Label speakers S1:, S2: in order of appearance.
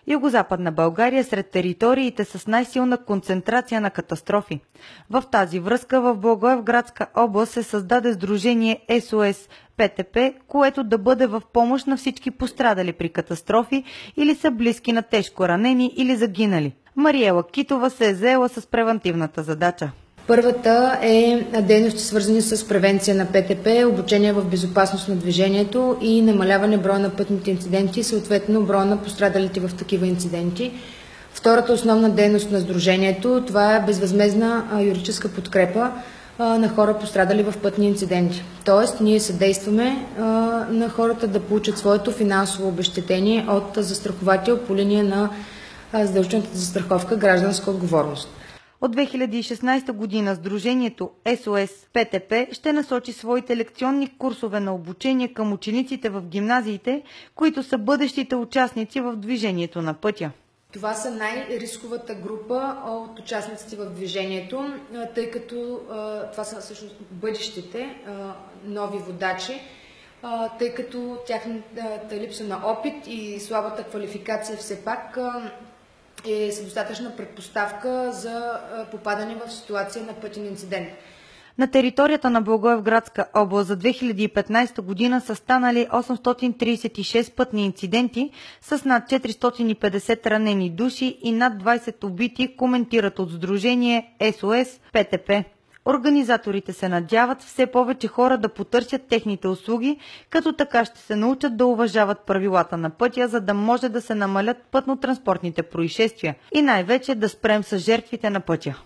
S1: Югозападна България е сред териториите с най-силна концентрация на катастрофи. В тази връзка в Благоевградска област се създаде сдружение СОС ПТП, което да бъде в помощ на всички пострадали при катастрофи или са близки на тежко ранени или загинали. Мариела Китова се е заела с превантивната задача.
S2: Първата е дейности, свързани с превенция на ПТП, обучение в безопасност на движението и намаляване броя на пътните инциденти и съответно броя на пострадалите в такива инциденти. Втората основна дейност на сдружението, това е безвъзмездна юридическа подкрепа на хора пострадали в пътни инциденти. Тоест, ние съдействаме на хората да получат своето финансово обезщетение от застраховател по линия на задължителната застраховка гражданска отговорност.
S1: От 2016 година сдружението СОС ПТП ще насочи своите лекционни курсове на обучение към учениците в гимназиите, които са бъдещите участници в движението на пътя.
S2: Това са най-рисковата група от участниците в движението, тъй като това са всъщност бъдещите нови водачи, тъй като тяхната липса на опит и слабата квалификация все пак е достатъчна предпоставка за попадане в ситуация на пътен инцидент.
S1: На територията на Благоевградска област за 2015 година са станали 836 пътни инциденти с над 450 ранени души и над 20 убити, коментират от сдружение СОС ПТП. Организаторите се надяват все повече хора да потърсят техните услуги, като така ще се научат да уважават правилата на пътя, за да може да се намалят пътно-транспортните происшествия и най-вече да спрем с жертвите на пътя.